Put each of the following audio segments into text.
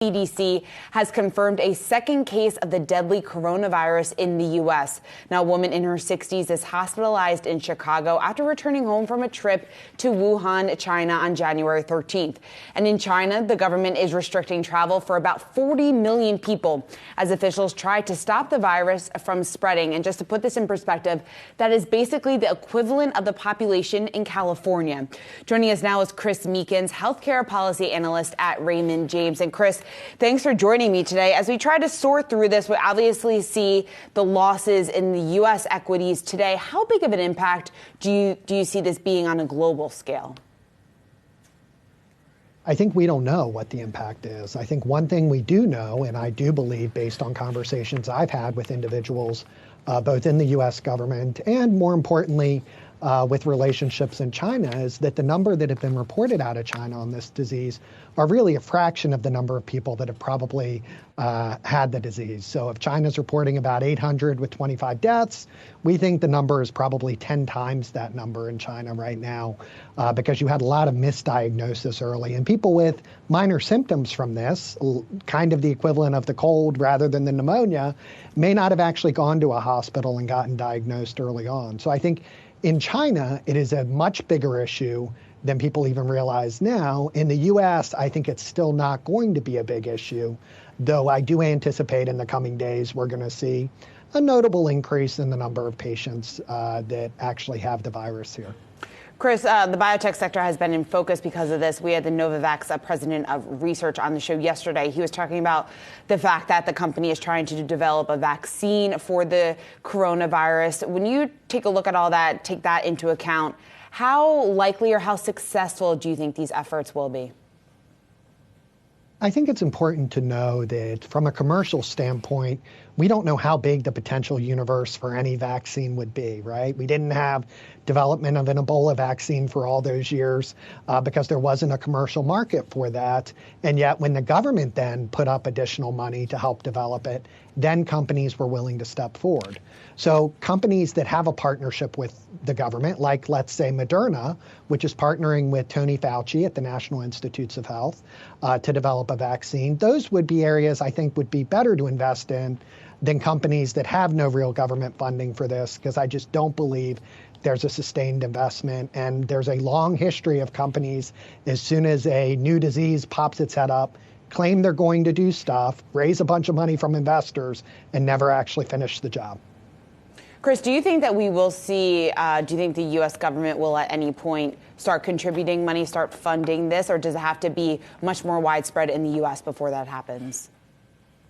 CDC has confirmed a second case of the deadly coronavirus in the U.S. Now, a woman in her 60s is hospitalized in Chicago after returning home from a trip to Wuhan, China on January 13th. And in China, the government is restricting travel for about 40 million people as officials try to stop the virus from spreading. And just to put this in perspective, that is basically the equivalent of the population in California. Joining us now is Chris Meekins, healthcare policy analyst at Raymond James. And Chris, thanks for joining me today. As we try to sort through this, we obviously see the losses in the U.S. equities today. How big of an impact do you see this being on a global scale? I think we don't know what the impact is. I think one thing we do know, and I do believe based on conversations I've had with individuals, both in the U.S. government and more importantly, with relationships in China, is that the number that have been reported out of China on this disease are really a fraction of the number of people that have probably had the disease. So if China's reporting about 800 with 25 deaths, we think the number is probably 10 times that number in China right now because you had a lot of misdiagnosis early. And people with minor symptoms from this, kind of the equivalent of the cold rather than the pneumonia, may not have actually gone to a hospital and gotten diagnosed early on. So I think in China, it is a much bigger issue than people even realize now. In the U.S., I think it's still not going to be a big issue, though I do anticipate in the coming days we're going to see a notable increase in the number of patients that actually have the virus here. Chris, the biotech sector has been in focus because of this. We had the Novavax president of research on the show yesterday. He was talking about the fact that the company is trying to develop a vaccine for the coronavirus. When you take a look at all that, take that into account, how likely or how successful do you think these efforts will be? I think it's important to know that from a commercial standpoint, we don't know how big the potential universe for any vaccine would be, right? We didn't have development of an Ebola vaccine for all those years because there wasn't a commercial market for that. And yet when the government then put up additional money to help develop it, then companies were willing to step forward. So companies that have a partnership with the government, like let's say Moderna, which is partnering with Tony Fauci at the National Institutes of Health to develop a vaccine, those would be areas I think would be better to invest in than companies that have no real government funding for this, because I just don't believe there's a sustained investment. And there's a long history of companies, as soon as a new disease pops its head up, claim they're going to do stuff, raise a bunch of money from investors, and never actually finish the job. Chris, do you think that we will see, do you think the U.S. government will at any point start contributing money, start funding this, or does it have to be much more widespread in the U.S. before that happens?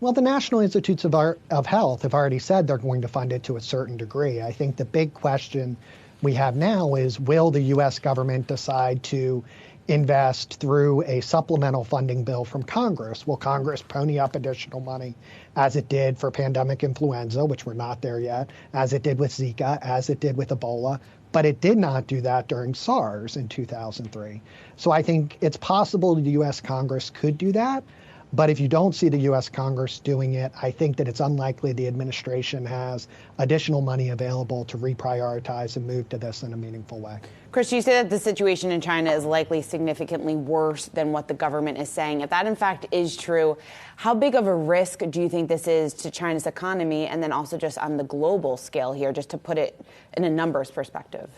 Well, the National Institutes of Health have already said they're going to fund it to a certain degree. I think the big question we have now is, will the U.S. government decide to invest through a supplemental funding bill from Congress? Will Congress pony up additional money as it did for pandemic influenza, which we're not there yet, as it did with Zika, as it did with Ebola? But it did not do that during SARS in 2003. So I think it's possible the U.S. Congress could do that. But if you don't see the U.S. Congress doing it, I think that it's unlikely the administration has additional money available to reprioritize and move to this in a meaningful way. Chris, you say that the situation in China is likely significantly worse than what the government is saying. If that, in fact, is true, how big of a risk do you think this is to China's economy, and then also just on the global scale here, just to put it in a numbers perspective?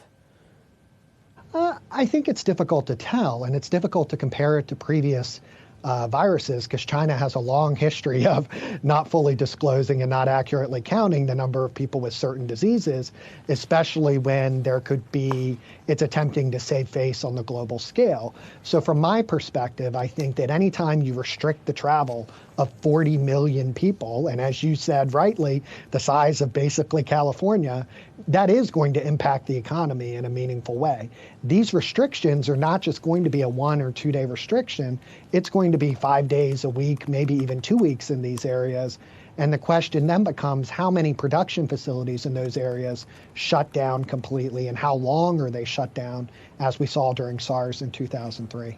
I think it's difficult to tell, and it's difficult to compare it to previous viruses, because China has a long history of not fully disclosing and not accurately counting the number of people with certain diseases, especially when there could be, it's attempting to save face on the global scale. So from my perspective, I think that anytime you restrict the travel of 40 million people, and as you said rightly, the size of basically California, that is going to impact the economy in a meaningful way. These restrictions are not just going to be a 1 or 2 day restriction. It's going to be 5 days a week, maybe even 2 weeks in these areas. And the question then becomes, how many production facilities in those areas shut down completely, and how long are they shut down, as we saw during SARS in 2003?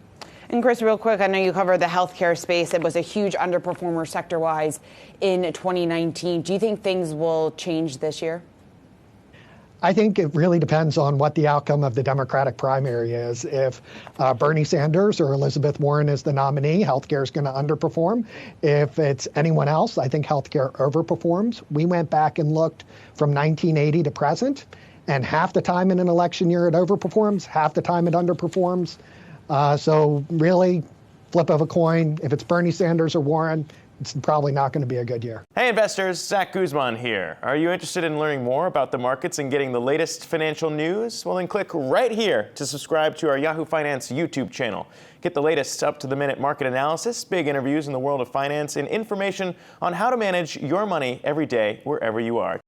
And Chris, real quick, I know you cover the healthcare space. It was a huge underperformer sector-wise in 2019. Do you think things will change this year? I think it really depends on what the outcome of the Democratic primary is. If Bernie Sanders or Elizabeth Warren is the nominee, healthcare is going to underperform. If it's anyone else, I think healthcare overperforms. We went back and looked from 1980 to present, and half the time in an election year it overperforms, half the time it underperforms. So really, flip of a coin, if it's Bernie Sanders or Warren, it's probably not going to be a good year. Hey investors, Zach Guzman here. Are you interested in learning more about the markets and getting the latest financial news? Well, then click right here to subscribe to our Yahoo Finance YouTube channel. Get the latest up-to-the-minute market analysis, big interviews in the world of finance, and information on how to manage your money every day wherever you are.